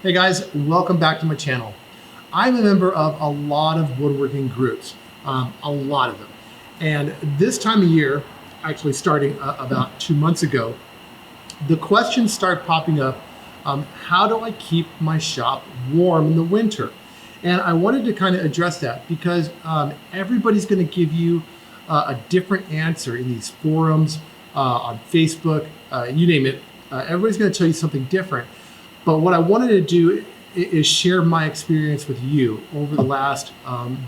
Hey guys, welcome back to my channel. I'm a member of a lot of woodworking groups, a lot of them. And this time of year, actually starting about 2 months ago, the questions start popping up, how do I keep my shop warm in the winter? And I wanted to kind of address that because everybody's gonna give you a different answer in these forums, on Facebook, you name it. Everybody's gonna tell you something different. But what I wanted to do is share my experience with you over the last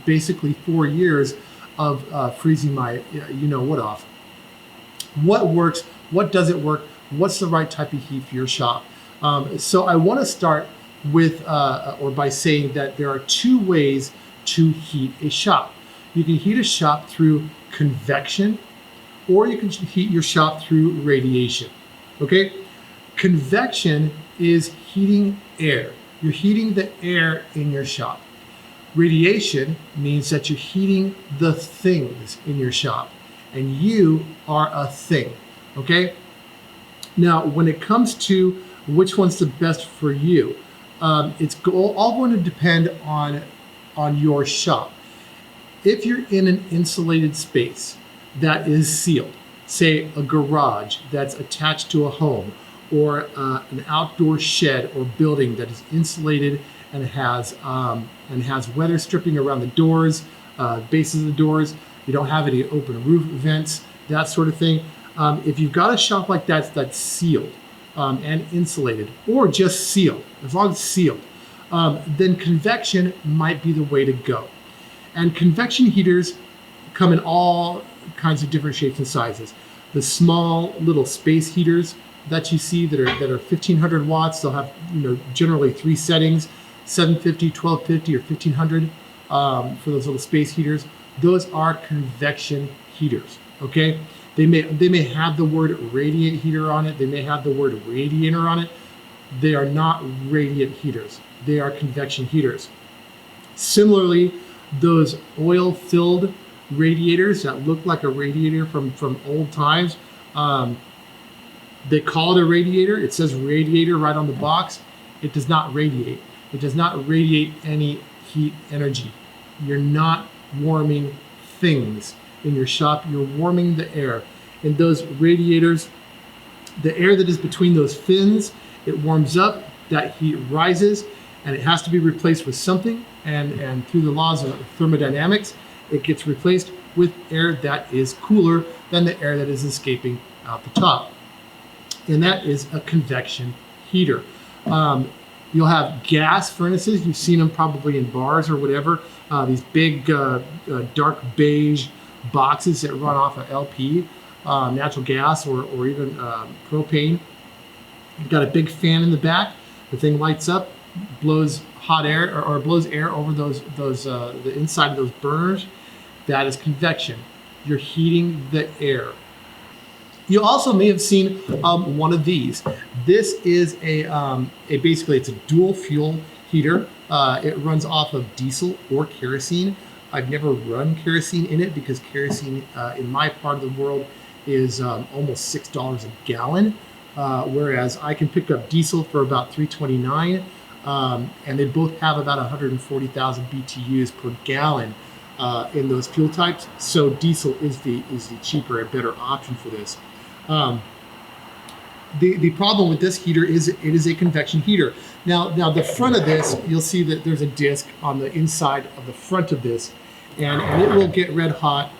basically 4 years of freezing my you know what off. What works, what doesn't work, what's the right type of heat for your shop. So I want to start with or by saying that there are two ways to heat a shop. You can heat a shop through convection, or you can heat your shop through radiation. Okay? Convection is heating air. You're heating the air in your shop. Radiation means that you're heating the things in your shop, and you are a thing, okay? Now, when it comes to which one's the best for you, it's all going to depend on your shop. If you're in an insulated space that is sealed, say a garage that's attached to a home, or an outdoor shed or building that is insulated and has weather stripping around the doors, bases of the doors. You don't have any open roof vents, that sort of thing. If you've got a shop like that that's sealed and insulated, or just sealed, as long as it's sealed, then convection might be the way to go. And convection heaters come in all kinds of different shapes and sizes. The small little space heaters that you see that are 1500 watts, they'll have generally three settings: 750, 1250, or 1500 for those little space heaters. Those are convection heaters. Okay, they may have the word radiant heater on it. They may have the word radiator on it. They are not radiant heaters. They are convection heaters. Similarly, those oil-filled radiators that look like a radiator from old times. They call it a radiator. It says radiator right on the box. It does not radiate. It does not radiate any heat energy. You're not warming things in your shop. You're warming the air. In those radiators, the air that is between those fins, it warms up, that heat rises, and it has to be replaced with something. And through the laws of thermodynamics, it gets replaced with air that is cooler than the air that is escaping out the top. And that is a convection heater. You'll have gas furnaces. You've seen them probably in bars or whatever. These big dark beige boxes that run off of LP, natural gas, or even propane. You've got a big fan in the back. The thing lights up, blows hot air or blows air over the inside of those burners. That is convection. You're heating the air. You also may have seen one of these. This is basically it's a dual fuel heater. It runs off of diesel or kerosene. I've never run kerosene in it because kerosene in my part of the world is almost $6 a gallon, whereas I can pick up diesel for about $3.29, and they both have about 140,000 BTUs per gallon in those fuel types. So diesel is the cheaper and better option for this. The problem with this heater is it is a convection heater. Now the front of this, you'll see that there's a disc on the inside of the front of this, and it will get red hot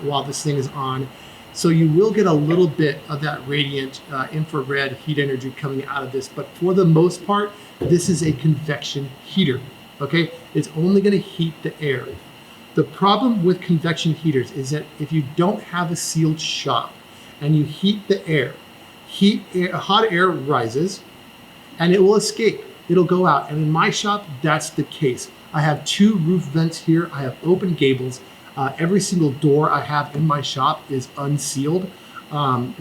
while this thing is on. So you will get a little bit of that radiant infrared heat energy coming out of this, but for the most part, this is a convection heater. Okay, it's only going to heat the air. The problem with convection heaters is that if you don't have a sealed shop and you heat the air, hot air rises and it will escape. It'll go out. And in my shop, that's the case. I have two roof vents here. I have open gables. Every single door I have in my shop is unsealed.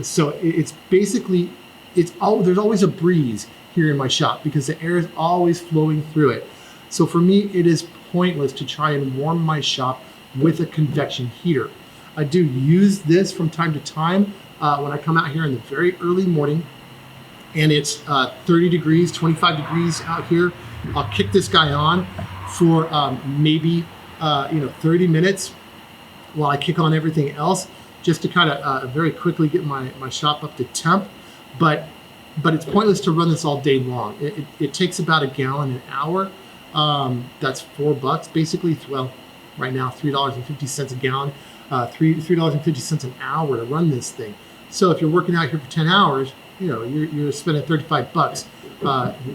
So it's basically, there's always a breeze here in my shop because the air is always flowing through it. So for me, it is pointless to try and warm my shop with a convection heater. I do use this from time to time when I come out here in the very early morning and it's 30 degrees, 25 degrees out here, I'll kick this guy on for maybe 30 minutes while I kick on everything else, just to kind of very quickly get my shop up to temp. But it's pointless to run this all day long. It takes about a gallon an hour. That's $4 basically. Well, right now $3.50 a gallon, $3.50 an hour to run this thing. So if you're working out here for 10 hours, you're spending $35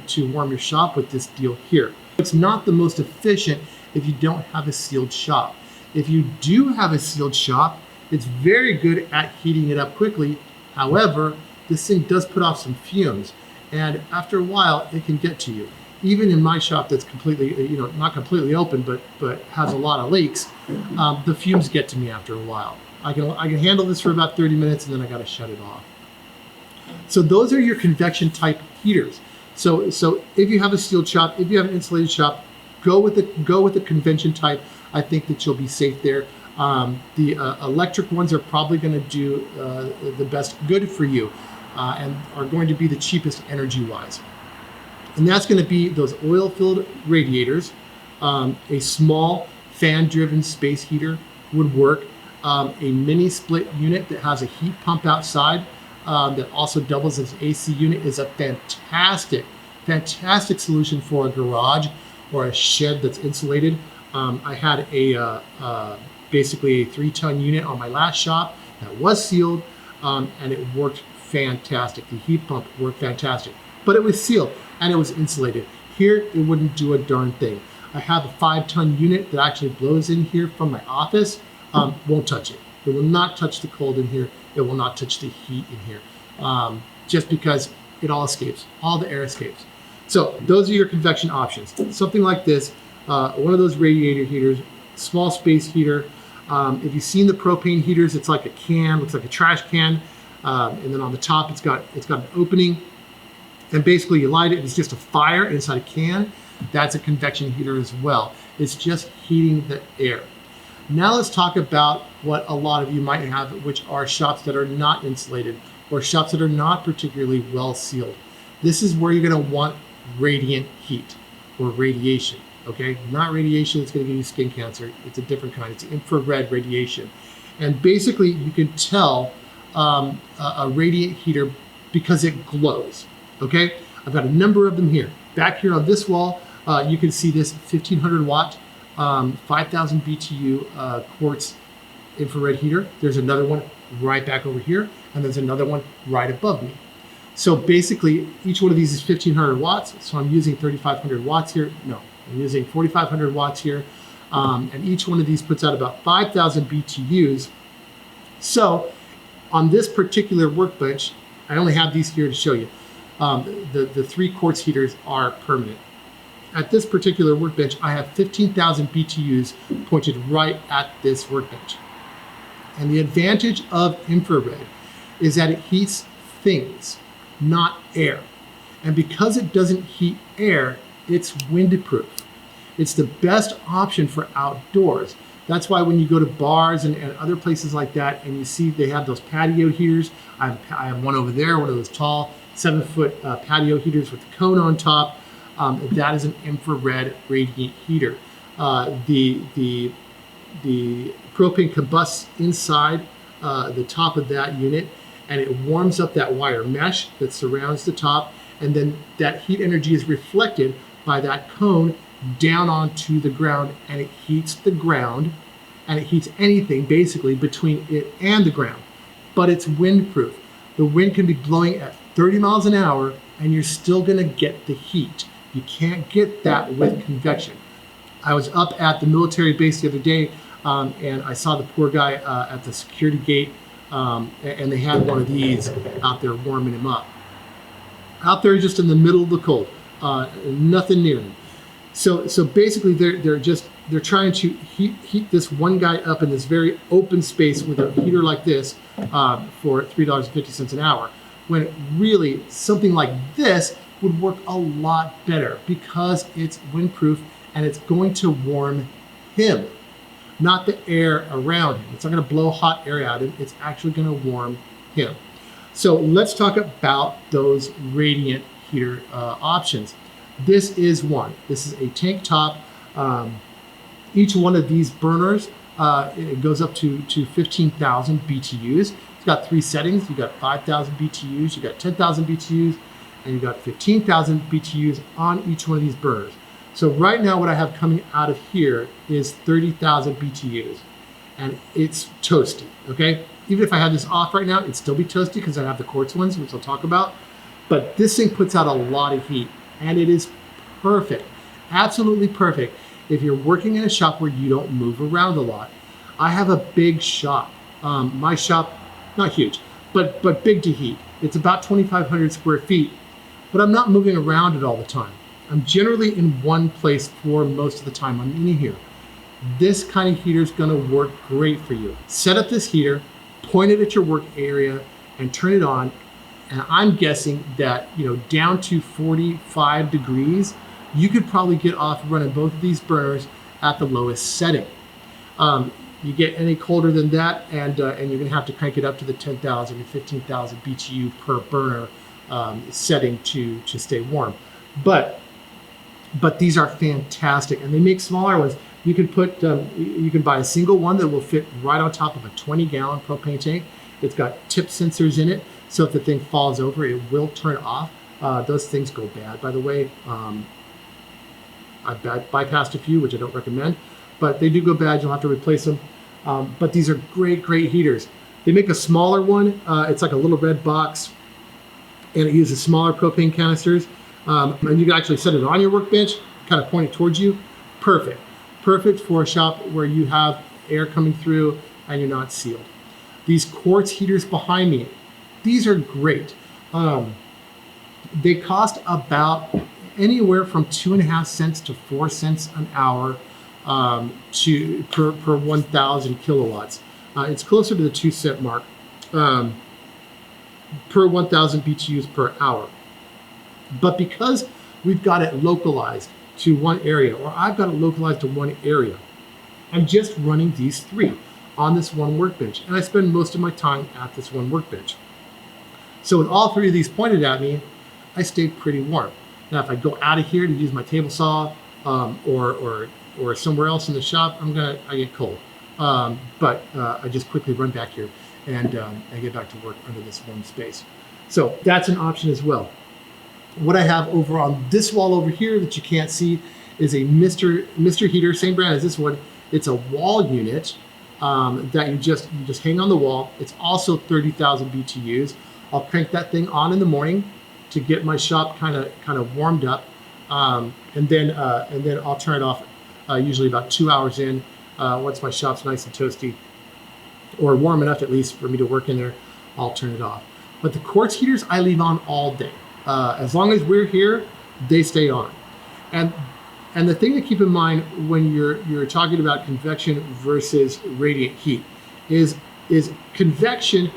to warm your shop with this deal here. It's not the most efficient if you don't have a sealed shop. If you do have a sealed shop, it's very good at heating it up quickly. However, this thing does put off some fumes, and after a while, it can get to you. Even in my shop that's completely, not completely open, but has a lot of leaks, the fumes get to me after a while. I can handle this for about 30 minutes, and then I got to shut it off. So those are your convection type heaters. So if you have a sealed shop, if you have an insulated shop, go with the convection type. I think that you'll be safe there. The electric ones are probably going to do the best good for you, and are going to be the cheapest energy-wise. And that's going to be those oil-filled radiators. A small fan-driven space heater would work. A mini split unit that has a heat pump outside that also doubles as an AC unit is a fantastic solution for a garage or a shed that's insulated. I had basically a 3-ton unit on my last shop that was sealed, and it worked fantastic. The heat pump worked fantastic, but it was sealed and it was insulated. Here, it wouldn't do a darn thing. I have a 5-ton unit that actually blows in here from my office. Won't touch it. It will not touch the cold in here. It will not touch the heat in here, just because it all escapes. All the air escapes. So those are your convection options. Something like this, one of those radiator heaters, small space heater. If you've seen the propane heaters, it's like a can, looks like a trash can, and then on the top it's got an opening, and basically you light it. It's just a fire inside a can. That's a convection heater as well. It's just heating the air. Now let's talk about what a lot of you might have, which are shops that are not insulated or shops that are not particularly well sealed. This is where you're going to want radiant heat or radiation. Okay, not radiation that's going to give you skin cancer. It's a different kind. It's infrared radiation. And basically you can tell a radiant heater because it glows. Okay, I've got a number of them here. Back here on this wall, you can see this 1500 watt, 5000 BTU quartz infrared heater. There's another one right back over here, and there's another one right above me. So basically, each one of these is 1500 watts. So I'm using 3500 watts here. No, I'm using 4500 watts here. And each one of these puts out about 5000 BTUs. So on this particular workbench, I only have these here to show you. The 3 quartz heaters are permanent. At this particular workbench, I have 15,000 BTUs pointed right at this workbench. And the advantage of infrared is that it heats things, not air. And because it doesn't heat air, it's windproof. It's the best option for outdoors. That's why when you go to bars and other places like that, and you see they have those patio heaters, I have one over there, one of those tall 7-foot patio heaters with the cone on top. That is an infrared radiant heater. The propane combusts inside the top of that unit, and it warms up that wire mesh that surrounds the top, and then that heat energy is reflected by that cone down onto the ground, and it heats the ground, and it heats anything basically between it and the ground. But it's windproof. The wind can be blowing at 30 miles an hour, and you're still gonna get the heat. You can't get that with convection. I was up at the military base the other day, and I saw the poor guy at the security gate, and they had one of these out there warming him up. Out there just in the middle of the cold, nothing near him. So basically they're trying to heat this one guy up in this very open space with a heater like this for $3.50 an hour, when really something like this would work a lot better because it's windproof and it's going to warm him, not the air around him. It's not going to blow hot air at him. It's actually going to warm him. So let's talk about those radiant heater options. This is one. This is a tank top. Each one of these burners, it goes up to 15,000 BTUs. It's got 3 settings. You got 5,000 BTUs, you got 10,000 BTUs, and you got 15,000 BTUs on each one of these burners. So right now what I have coming out of here is 30,000 BTUs, and it's toasty, okay? Even if I had this off right now, it'd still be toasty because I have the quartz ones, which I'll talk about. But this thing puts out a lot of heat, and it is perfect, absolutely perfect if you're working in a shop where you don't move around a lot. I have a big shop. My shop, not huge, but big to heat. It's about 2,500 square feet, but I'm not moving around it all the time. I'm generally in one place for most of the time I'm in here. This kind of heater is gonna work great for you. Set up this heater, point it at your work area, and turn it on. And I'm guessing that, down to 45 degrees, you could probably get off running both of these burners at the lowest setting. You get any colder than that, and you're gonna have to crank it up to the 10,000 to 15,000 BTU per burner setting to stay warm. But these are fantastic, and they make smaller ones. You can put, you can buy a single one that will fit right on top of a 20-gallon propane tank. It's got tip sensors in it, so if the thing falls over, it will turn off. Those things go bad, by the way. I've bypassed a few, which I don't recommend, but they do go bad. You'll have to replace them. But these are great, great heaters. They make a smaller one. It's like a little red box, and it uses smaller propane canisters. And you can actually set it on your workbench, kind of point it towards you. Perfect. Perfect for a shop where you have air coming through and you're not sealed. These quartz heaters behind me, these are great. They cost about anywhere from 2.5 cents to 4 cents an hour per 1,000 kilowatts. It's closer to the 2-cent mark per 1,000 BTUs per hour. But because we've got it localized to one area, or I've got it localized to one area, I'm just running these 3 on this one workbench, and I spend most of my time at this one workbench. So with all 3 of these pointed at me, I stay pretty warm. Now, if I go out of here to use my table saw or somewhere else in the shop, I get cold. But I just quickly run back here and I get back to work under this warm space. So that's an option as well. What I have over on this wall over here that you can't see is a Mr. Heater, same brand as this one. It's a wall unit that you just hang on the wall. It's also 30,000 BTUs. I'll crank that thing on in the morning to get my shop kind of warmed up, and then I'll turn it off usually about 2 hours in. Once my shop's nice and toasty, or warm enough at least for me to work in there, I'll turn it off. But the quartz heaters I leave on all day. As long as we're here, they stay on. And the thing to keep in mind when you're talking about convection versus radiant heat is convection,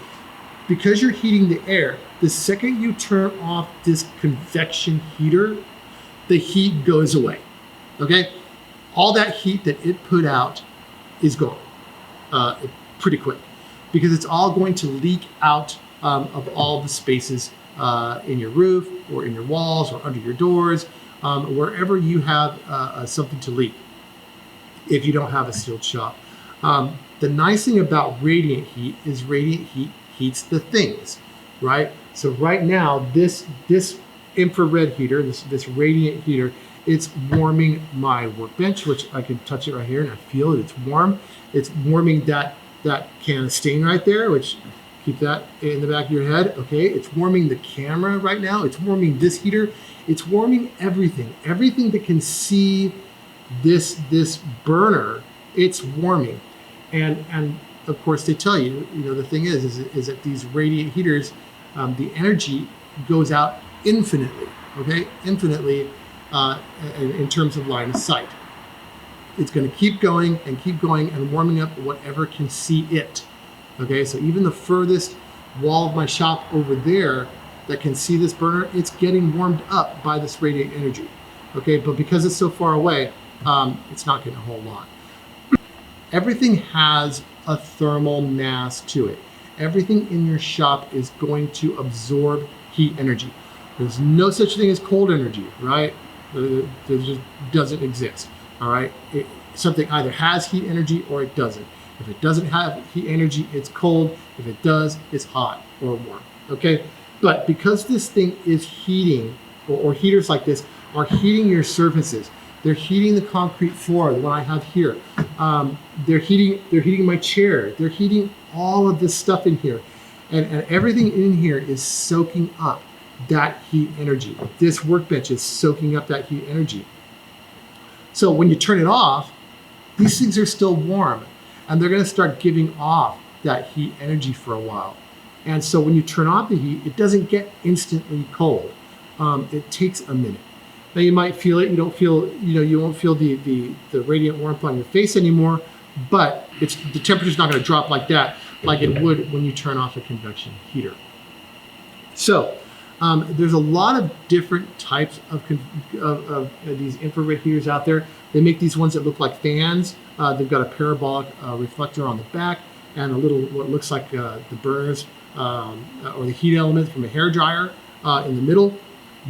because you're heating the air, the second you turn off this convection heater, the heat goes away, okay? All that heat that it put out is gone pretty quick, because it's all going to leak out of all the spaces in your roof or in your walls or under your doors, wherever you have something to leak if you don't have a sealed shop. The nice thing about radiant heat is radiant heat heats the things, right? So right now, this infrared heater, this radiant heater, it's warming my workbench, which I can touch it right here and I feel it, it's warm. It's warming that can of stain right there, which keep that in the back of your head, okay? It's warming the camera right now. It's warming this heater. It's warming everything that can see this burner, it's warming. And of course they tell you, the thing is that these radiant heaters, the energy goes out infinitely, okay? Infinitely in terms of line of sight. It's gonna keep going and warming up whatever can see it. Okay, so even the furthest wall of my shop over there that can see this burner, it's getting warmed up by this radiant energy. Okay, but because it's so far away, it's not getting a whole lot. Everything has a thermal mass to it. everything in your shop is going to absorb heat energy. There's no such thing as cold energy, right? There just doesn't exist, all right? Something either has heat energy or it doesn't. If it doesn't have heat energy, it's cold. If it does, it's hot or warm, okay? But because this thing is heating, or heaters like this are heating your surfaces, they're heating the concrete floor, the one I have here. They're heating my chair. They're heating all of this stuff in here. And everything in here is soaking up that heat energy. This workbench is soaking up that heat energy. So when you turn it off, these things are still warm and they're gonna start giving off that heat energy for a while. And so when you turn off the heat, it doesn't get instantly cold. It takes a minute. Now you might feel it, you won't feel the radiant warmth on your face anymore, but the temperature's not gonna drop like that, like it would when you turn off a convection heater. So there's a lot of different types of these infrared heaters out there. They make these ones that look like fans. They've got a parabolic reflector on the back and a little, what looks like the burners or the heat element from a hair dryer in the middle.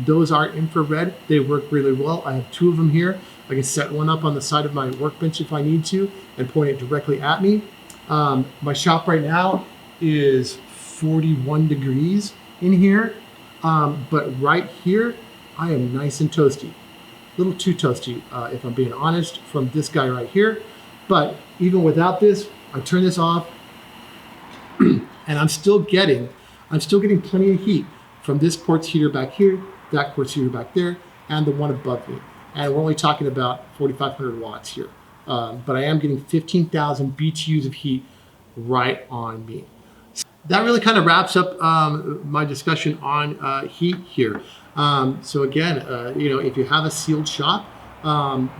Those are infrared. They work really well. I have 2 of them here. I can set one up on the side of my workbench if I need to and point it directly at me. My shop right now is 41 degrees in here. But right here, I am nice and toasty. A little too toasty, if I'm being honest, from this guy right here. But even without this, I turn this off and I'm still getting plenty of heat from this quartz heater back here, that quartz heater back there, and the one above me. And we're only talking about 4,500 watts here. But I am getting 15,000 BTUs of heat right on me. That really kind of wraps up my discussion on heat here. So again, if you have a sealed shop,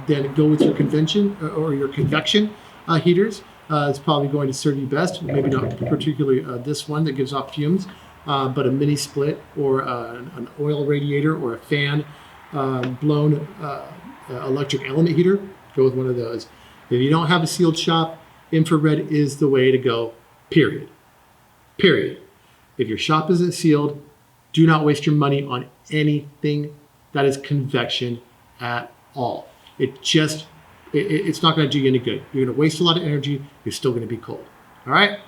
then go with your convention or your convection heaters. It's probably going to serve you best. Maybe not particularly this one that gives off fumes, but a mini split or an oil radiator or a fan blown electric element heater. Go with one of those. If you don't have a sealed shop, infrared is the way to go, period. Period. If your shop isn't sealed, do not waste your money on anything that is convection at all. It's not going to do you any good. You're going to waste a lot of energy. You're still going to be cold. All right.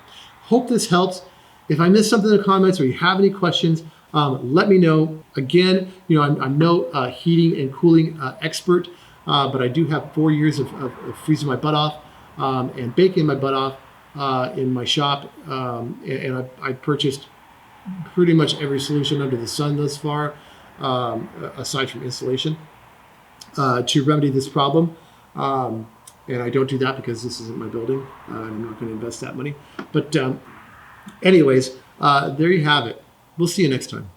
Hope this helps. If I missed something in the comments or you have any questions, let me know. Again, I'm no heating and cooling expert, but I do have 4 years of freezing my butt off and baking my butt off in my shop, and I purchased pretty much every solution under the sun thus far, aside from insulation, to remedy this problem. And I don't do that because this isn't my building. I'm not going to invest that money. But anyways, there you have it. We'll see you next time.